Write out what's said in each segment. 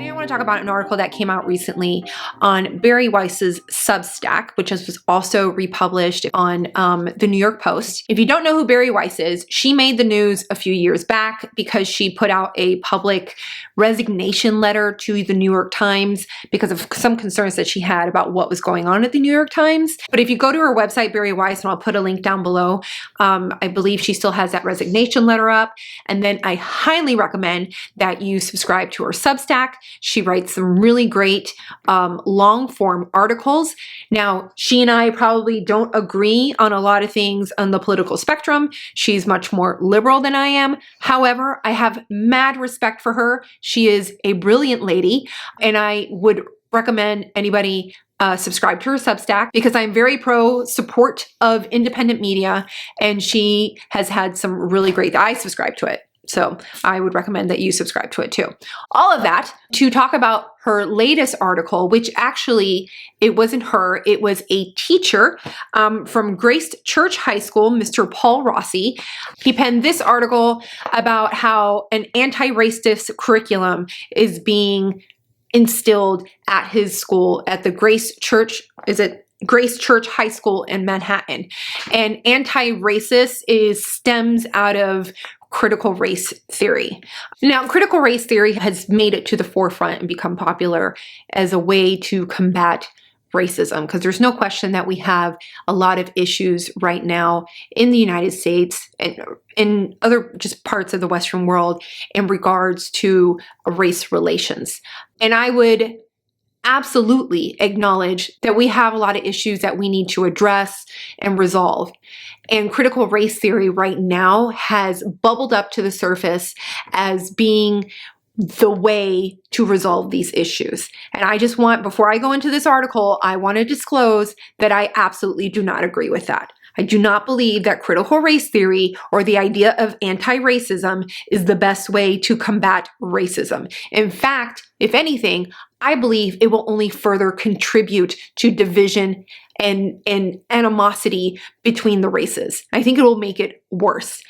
Today I want to talk about an article that came out recently on Bari Weiss's Substack, which was also republished on the New York Post. If you don't know who Bari Weiss is, she made the news a few years back because she put out a public resignation letter to the New York Times because of some concerns that she had about what was going on at the New York Times. But if you go to her website, Bari Weiss, and I'll put a link down below, I believe she still has that resignation letter up. And then I highly recommend that you subscribe to her Substack. She writes some really great long form articles. Now, she and I probably don't agree on a lot of things on the political spectrum. She's much more liberal than I am. However, I have mad respect for her. She is a brilliant lady, and I would recommend anybody subscribe to her Substack because I'm very pro support of independent media, and she has had some really great, I subscribe to it. So I would recommend that you subscribe to it too. All of that to talk about her latest article, which actually, it wasn't her, it was a teacher from Grace Church High School, Mr. Paul Rossi. He penned this article about how an anti-racist curriculum is being instilled at his school at the Grace Church, Grace Church High School in Manhattan. And anti-racist stems out of critical race theory. Now, critical race theory has made it to the forefront and become popular as a way to combat racism, because there's no question that we have a lot of issues right now in the United States and in other just parts of the Western world in regards to race relations. And I would absolutely acknowledge that we have a lot of issues that we need to address and resolve. And critical race theory right now has bubbled up to the surface as being the way to resolve these issues. And I just want, before I go into this article, I want to disclose that I absolutely do not agree with that. I do not believe that critical race theory or the idea of anti-racism is the best way to combat racism. In fact, if anything, I believe it will only further contribute to division and animosity between the races. I think it will make it worse.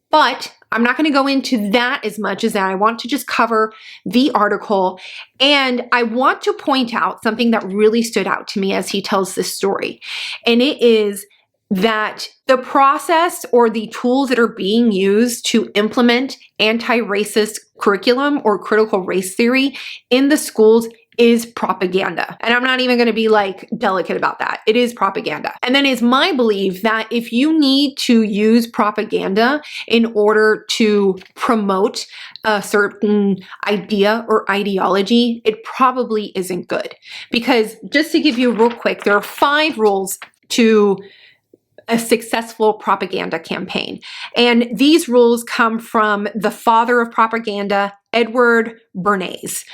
But I'm not going to go into that as much as that. I want to just cover the article, and I want to point out something that really stood out to me as he tells this story. And it is that the process or the tools that are being used to implement anti-racist curriculum or critical race theory in the schools is propaganda. And I'm not even going to be like delicate about that. It is propaganda. And then it's my belief that if you need to use propaganda in order to promote a certain idea or ideology, it probably isn't good. Because just to give you real quick, there are 5 rules to a successful propaganda campaign. And these rules come from the father of propaganda, Edward Bernays.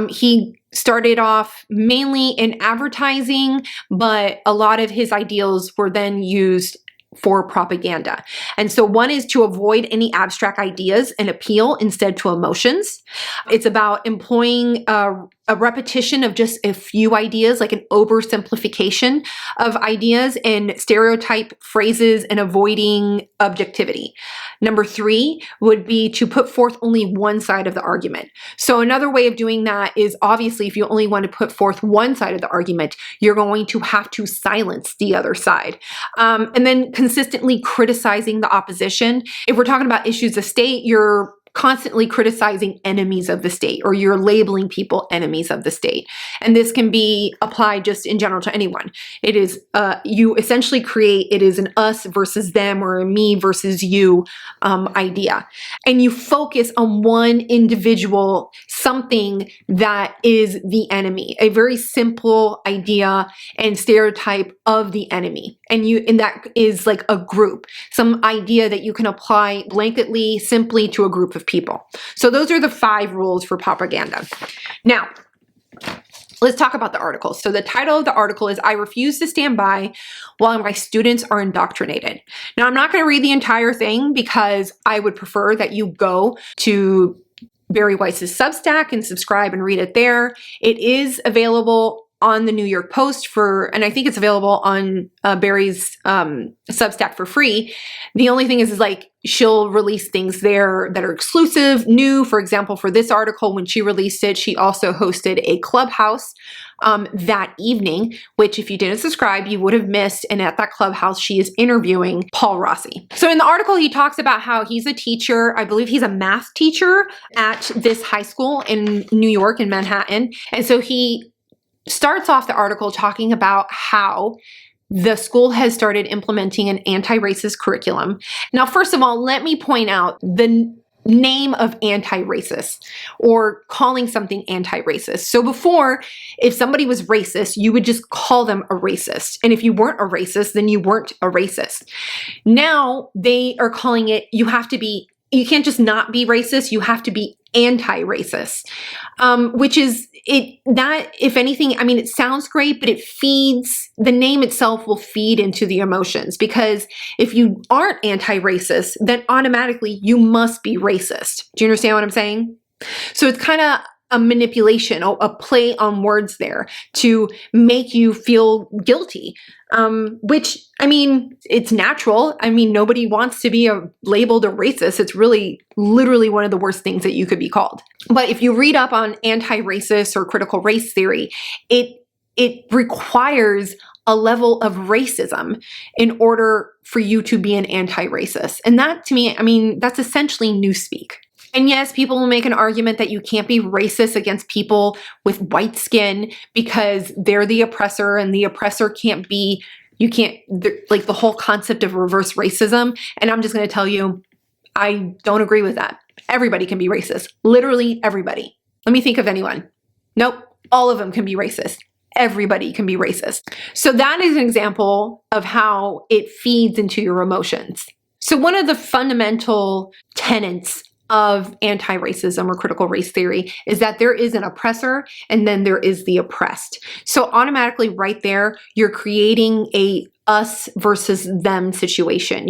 He started off mainly in advertising, but a lot of his ideals were then used for propaganda. And so one is to avoid any abstract ideas and appeal instead to emotions. It's about employing a repetition of just a few ideas, like an oversimplification of ideas and stereotype phrases, and avoiding objectivity. Number 3 would be to put forth only one side of the argument. So another way of doing that is, obviously, if you only want to put forth one side of the argument, you're going to have to silence the other side. And then consistently criticizing the opposition. If we're talking about issues of state, you're constantly criticizing enemies of the state, or you're labeling people enemies of the state. And this can be applied just in general to anyone. It is, you essentially create, it is an us versus them or a me versus you idea. And you focus on one individual, something that is the enemy, a very simple idea and stereotype of the enemy. And that is like a group, some idea that you can apply blanketly, simply to a group of people. So those are the 5 rules for propaganda. Now, let's talk about the article. So the title of the article is, "I Refuse to Stand By While My Students Are Indoctrinated." Now, I'm not going to read the entire thing because I would prefer that you go to Bari Weiss's Substack and subscribe and read it there. It is available on the New York Post and I think it's available on Bari's Substack for free. The only thing is like she'll release things there that are exclusive, new. For example, for this article, when she released it, she also hosted a Clubhouse that evening, which if you didn't subscribe, you would have missed. And at that Clubhouse, she is interviewing Paul Rossi. So in the article, he talks about how he's a teacher. I believe he's a math teacher at this high school in New York, in Manhattan. And so he starts off the article talking about how the school has started implementing an anti-racist curriculum. Now, first of all, let me point out the name of anti-racist, or calling something anti-racist. So before, if somebody was racist, you would just call them a racist. And if you weren't a racist, then you weren't a racist. Now they are calling it, you can't just not be racist, you have to be anti-racist, which is that, if anything, I mean, it sounds great, but the name itself will feed into the emotions, because if you aren't anti-racist, then automatically you must be racist. Do you understand what I'm saying? So it's kind of a manipulation, a play on words there to make you feel guilty, which, I mean, it's natural. I mean, nobody wants to be labeled a racist. It's really literally one of the worst things that you could be called. But if you read up on anti-racist or critical race theory, it requires a level of racism in order for you to be an anti-racist. And that, to me, I mean, that's essentially newspeak. And yes, people will make an argument that you can't be racist against people with white skin because they're the oppressor, and the oppressor can't be, like the whole concept of reverse racism. And I'm just going to tell you, I don't agree with that. Everybody can be racist. Literally everybody. Let me think of anyone. Nope. All of them can be racist. Everybody can be racist. So that is an example of how it feeds into your emotions. So one of the fundamental tenets of anti-racism or critical race theory is that there is an oppressor and then there is the oppressed. So automatically right there, you're creating a us versus them situation.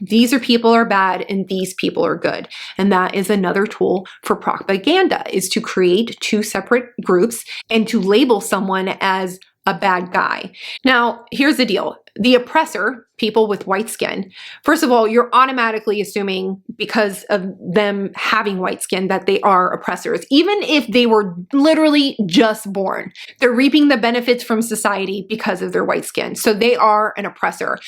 These are people are bad and these people are good. And that is another tool for propaganda, is to create two separate groups and to label someone as a bad guy. Now, here's the deal. The oppressor, people with white skin, first of all, you're automatically assuming because of them having white skin that they are oppressors, even if they were literally just born. They're reaping the benefits from society because of their white skin. So they are an oppressor.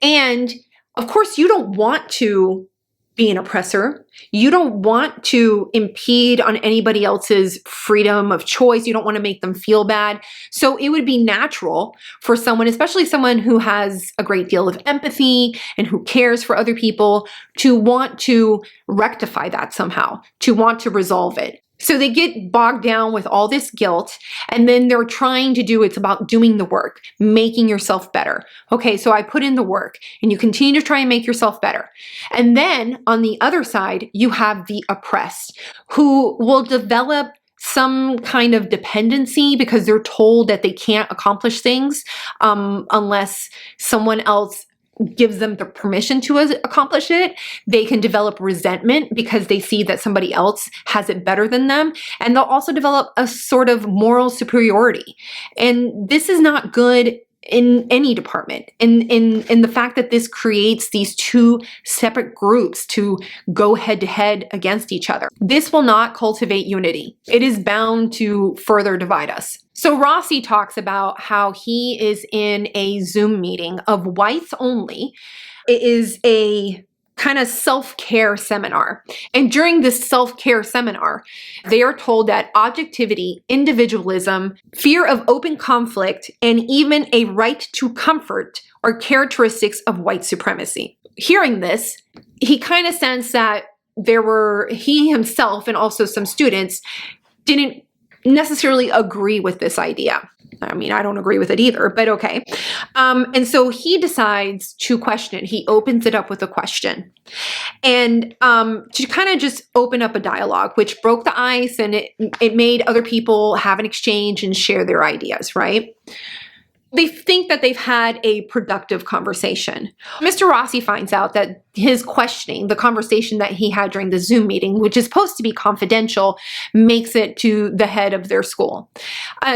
And of course, you don't want to be an oppressor. You don't want to impede on anybody else's freedom of choice. You don't want to make them feel bad. So it would be natural for someone, especially someone who has a great deal of empathy and who cares for other people, to want to rectify that somehow, to want to resolve it. So they get bogged down with all this guilt, and then they're trying to it's about doing the work, making yourself better. Okay, so I put in the work, and you continue to try and make yourself better. And then on the other side, you have the oppressed, who will develop some kind of dependency because they're told that they can't accomplish things unless someone else gives them the permission to accomplish it. They can develop resentment because they see that somebody else has it better than them. And they'll also develop a sort of moral superiority. And this is not good in any department. In the fact that this creates these two separate groups to go head to head against each other. This will not cultivate unity. It is bound to further divide us. So Rossi talks about how he is in a Zoom meeting of whites only. It is a kind of self-care seminar. And during this self-care seminar, they are told that objectivity, individualism, fear of open conflict, and even a right to comfort are characteristics of white supremacy. Hearing this, he kind of sensed that he himself and also some students didn't necessarily agree with this idea. I mean, I don't agree with it either, but okay. And so he decides to question it. He opens it up with a question. And to kind of just open up a dialogue, which broke the ice, and it made other people have an exchange and share their ideas, right? They think that they've had a productive conversation. Mr. Rossi finds out that his questioning, the conversation that he had during the Zoom meeting, which is supposed to be confidential, makes it to the head of their school.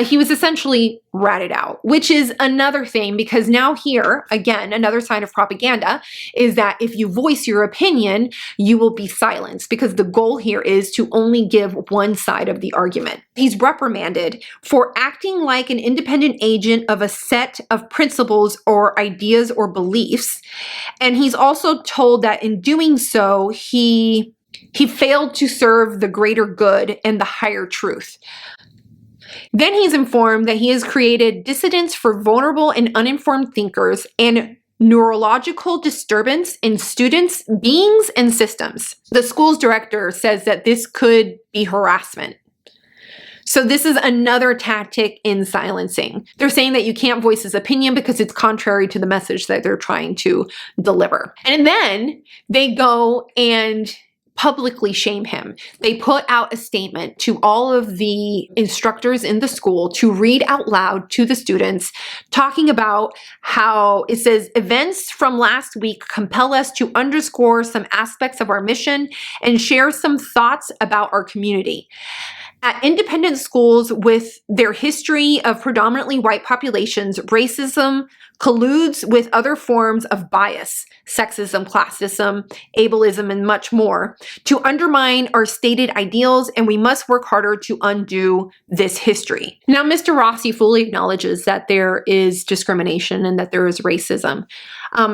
He was essentially ratted out, which is another thing, because now here, again, another sign of propaganda is that if you voice your opinion, you will be silenced, because the goal here is to only give one side of the argument. He's reprimanded for acting like an independent agent of a set of principles or ideas or beliefs. And he's also told that in doing so, he failed to serve the greater good and the higher truth. Then he's informed that he has created dissidence for vulnerable and uninformed thinkers and neurological disturbance in students, beings, and systems. The school's director says that this could be harassment. So this is another tactic in silencing. They're saying that you can't voice his opinion because it's contrary to the message that they're trying to deliver. And then they go and publicly shame him. They put out a statement to all of the instructors in the school to read out loud to the students, talking about how it says, events from last week compel us to underscore some aspects of our mission and share some thoughts about our community. At independent schools with their history of predominantly white populations, racism colludes with other forms of bias, sexism, classism, ableism, and much more, to undermine our stated ideals, and we must work harder to undo this history. Now, Mr. Rossi fully acknowledges that there is discrimination and that there is racism.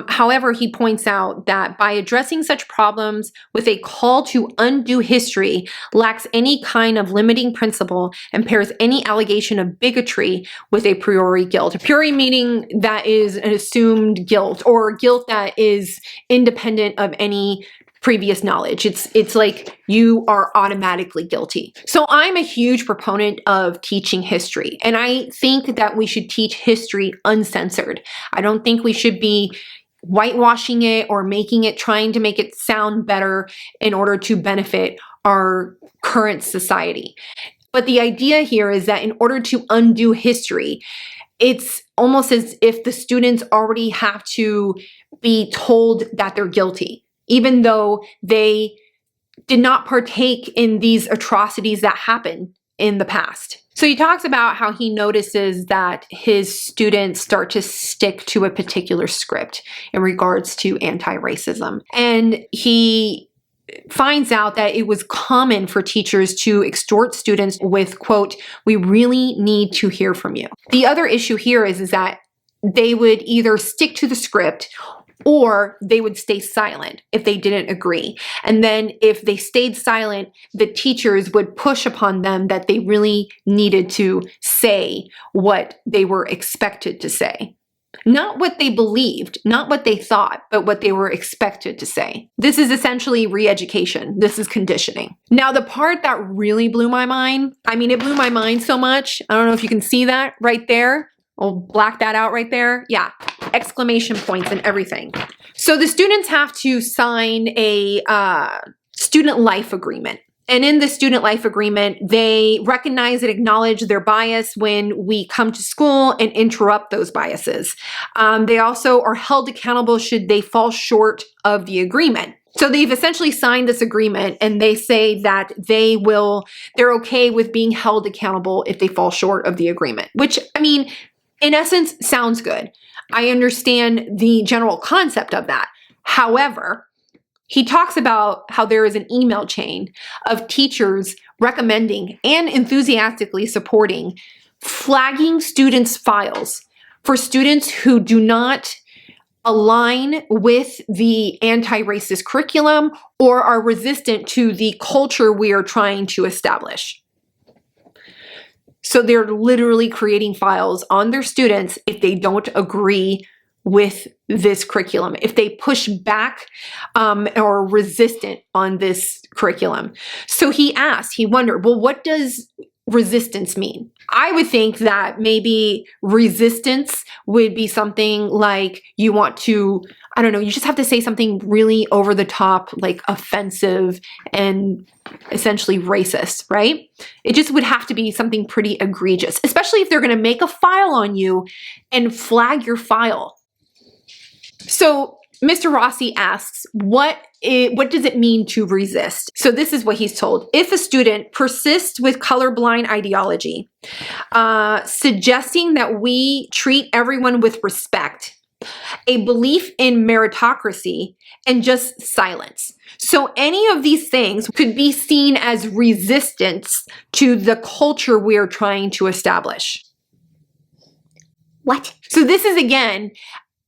However, he points out that by addressing such problems with a call to undo history lacks any kind of limiting principle and pairs any allegation of bigotry with a priori guilt. A priori meaning that is an assumed guilt, or guilt that is independent of any previous knowledge. It's like you are automatically guilty. So I'm a huge proponent of teaching history, and I think that we should teach history uncensored. I don't think we should be whitewashing it or trying to make it sound better in order to benefit our current society. But the idea here is that in order to undo history, it's almost as if the students already have to be told that they're guilty, even though they did not partake in these atrocities that happened in the past. So he talks about how he notices that his students start to stick to a particular script in regards to anti-racism. And he finds out that it was common for teachers to extort students with, quote, "we really need to hear from you." The other issue here is that they would either stick to the script or they would stay silent if they didn't agree. And then if they stayed silent, the teachers would push upon them that they really needed to say what they were expected to say. Not what they believed, not what they thought, but what they were expected to say. This is essentially re-education. This is conditioning. Now, the part that really blew my mind, it blew my mind so much. I don't know if you can see that right there. I'll black that out right there. Yeah, exclamation points and everything. So the students have to sign a student life agreement. And in the student life agreement, they recognize and acknowledge their bias when we come to school and interrupt those biases. They also are held accountable should they fall short of the agreement. So they've essentially signed this agreement, and they say that they're okay with being held accountable if they fall short of the agreement, which, in essence, sounds good. I understand the general concept of that. However, he talks about how there is an email chain of teachers recommending and enthusiastically supporting flagging students' files for students who do not align with the anti-racist curriculum or are resistant to the culture we are trying to establish. So they're literally creating files on their students if they don't agree with this curriculum, if they push back or are resistant on this curriculum. So he wondered, well, what does resistance mean? I would think that maybe resistance would be something like you want to, you just have to say something really over the top, like offensive and essentially racist, right? It just would have to be something pretty egregious, especially if they're going to make a file on you and flag your file. So Mr. Rossi asks, what does it mean to resist? So this is what he's told. If a student persists with colorblind ideology, suggesting that we treat everyone with respect, a belief in meritocracy, and just silence. So any of these things could be seen as resistance to the culture we're trying to establish. What? So this is, again,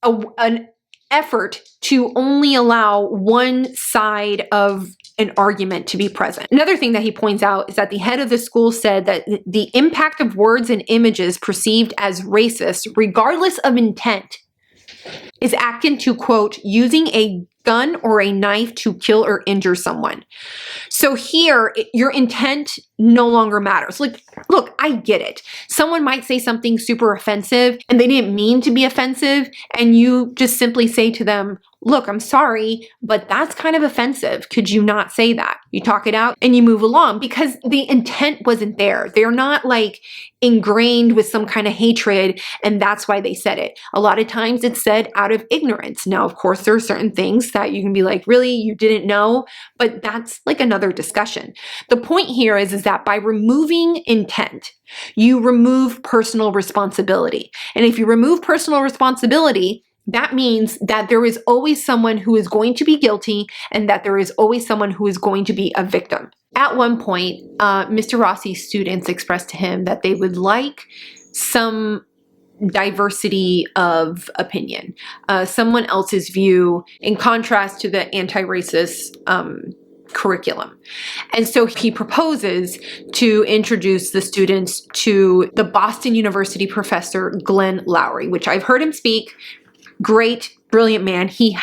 an effort to only allow one side of an argument to be present. Another thing that he points out is that the head of the school said that the impact of words and images perceived as racist, regardless of intent, is akin to, quote, using a gun or a knife to kill or injure someone. So here, your intent no longer matters. Like, look, I get it. Someone might say something super offensive and they didn't mean to be offensive, and you just simply say to them, look, I'm sorry, but that's kind of offensive. Could you not say that? You talk it out and you move along because the intent wasn't there. They're not like ingrained with some kind of hatred and that's why they said it. A lot of times it's said out of ignorance. Now, of course, there are certain things that you can be like, really, you didn't know? But that's like another discussion. The point here is that by removing intent, you remove personal responsibility. And if you remove personal responsibility, that means that there is always someone who is going to be guilty and that there is always someone who is going to be a victim. At one point, Mr. Rossi's students expressed to him that they would like some diversity of opinion, someone else's view in contrast to the anti-racist curriculum. And so he proposes to introduce the students to the Boston University professor, Glenn Lowry, which I've heard him speak. Great, brilliant man. He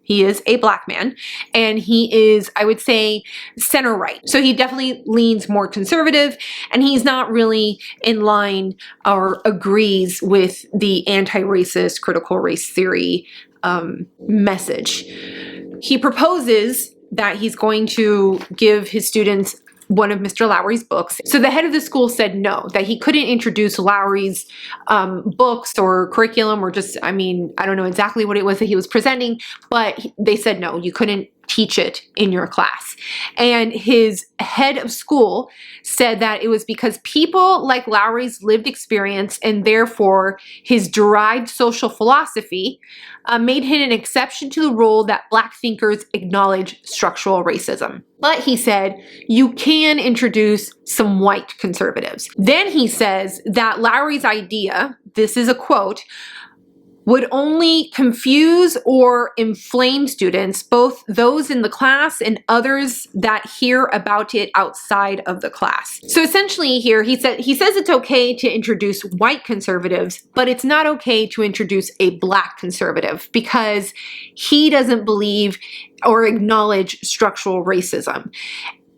is a black man, and he is, I would say, center right. So he definitely leans more conservative, and he's not really in line or agrees with the anti-racist critical race theory message. He proposes that he's going to give his students one of Mr. Lowry's books. So the head of the school said no, that he couldn't introduce Lowry's books or curriculum or just, I don't know exactly what it was that he was presenting, but they said no, you couldn't teach it in your class. And his head of school said that it was because people like Lowry's lived experience and therefore his derived social philosophy made him an exception to the rule that black thinkers acknowledge structural racism. But he said, you can introduce some white conservatives. Then he says that Lowry's idea, this is a quote, would only confuse or inflame students, both those in the class and others that hear about it outside of the class. So essentially here, he says it's okay to introduce white conservatives, but it's not okay to introduce a black conservative because he doesn't believe or acknowledge structural racism.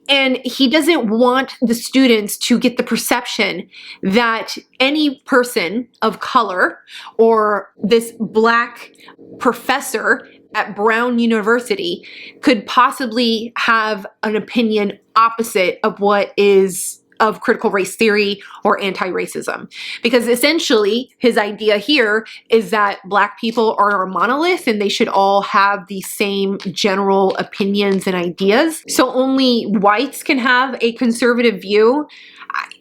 And he doesn't want the students to get the perception that any person of color or this black professor at Brown University could possibly have an opinion opposite of what is of critical race theory or anti-racism. Because essentially his idea here is that black people are a monolith and they should all have the same general opinions and ideas. So only whites can have a conservative view.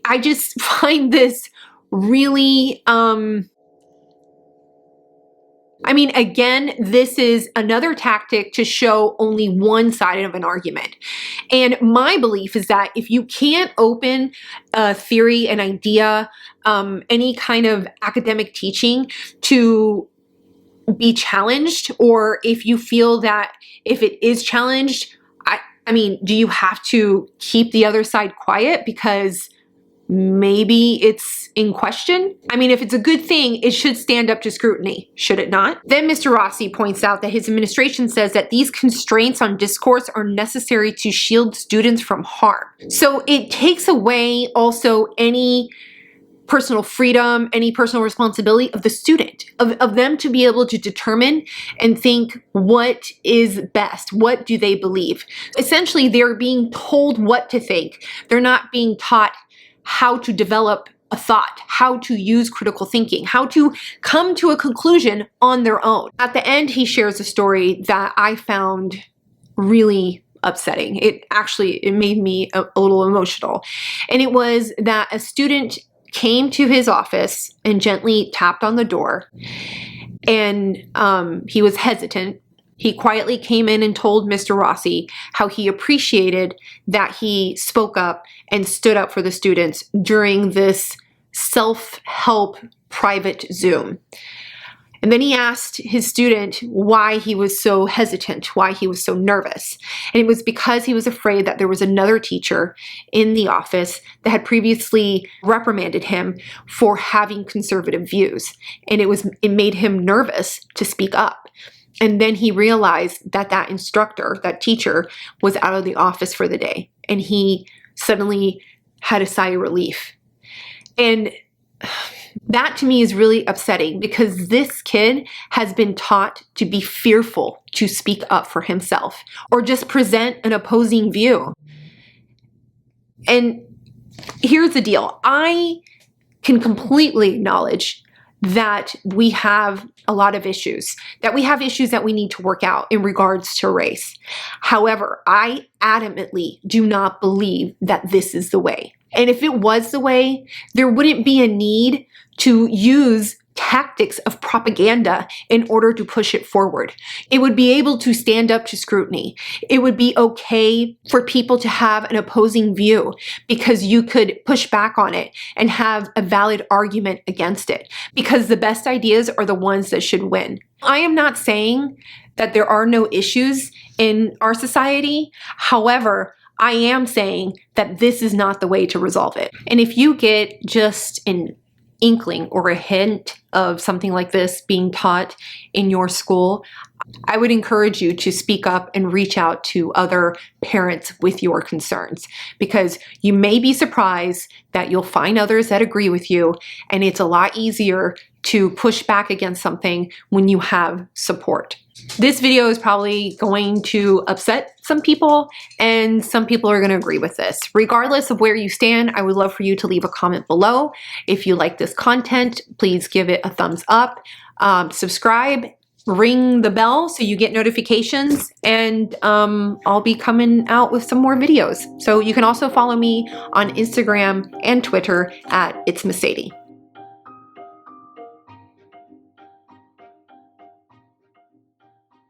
I just find this really, again, this is another tactic to show only one side of an argument. And my belief is that if you can't open a theory, an idea, any kind of academic teaching to be challenged, or if you feel that if it is challenged, do you have to keep the other side quiet because maybe it's in question? If it's a good thing, it should stand up to scrutiny, should it not? Then Mr. Rossi points out that his administration says that these constraints on discourse are necessary to shield students from harm. So it takes away also any personal freedom, any personal responsibility of the student, of them to be able to determine and think what is best, what do they believe. Essentially, they're being told what to think. They're not being taught how to develop a thought, how to use critical thinking, how to come to a conclusion on their own. At the end, he shares a story that I found really upsetting. It made me a little emotional. And it was that a student came to his office and gently tapped on the door, and he was hesitant. He quietly came in and told Mr. Rossi how he appreciated that he spoke up and stood up for the students during this self-help private Zoom. And then he asked his student why he was so hesitant, why he was so nervous. And it was because he was afraid that there was another teacher in the office that had previously reprimanded him for having conservative views. And it made him nervous to speak up. And then he realized that that instructor, that teacher, was out of the office for the day. And he suddenly had a sigh of relief. And that to me is really upsetting, because this kid has been taught to be fearful to speak up for himself or just present an opposing view. And here's the deal. I can completely acknowledge that we have a lot of issues, that we have issues that we need to work out in regards to race. However, I adamantly do not believe that this is the way. And if it was the way, there wouldn't be a need to use tactics of propaganda in order to push it forward. It would be able to stand up to scrutiny. It would be okay for people to have an opposing view because you could push back on it and have a valid argument against it, because the best ideas are the ones that should win. I am not saying that there are no issues in our society. However, I am saying that this is not the way to resolve it. And if you get just an inkling or a hint of something like this being taught in your school, I would encourage you to speak up and reach out to other parents with your concerns, because you may be surprised that you'll find others that agree with you, and it's a lot easier to push back against something when you have support. This video is probably going to upset some people, and some people are going to agree with this. Regardless of where you stand, I would love for you to leave a comment below. If you like this content, please give it a thumbs up, subscribe, ring the bell so you get notifications, and I'll be coming out with some more videos. So you can also follow me on Instagram and Twitter at It's Miss Sadie.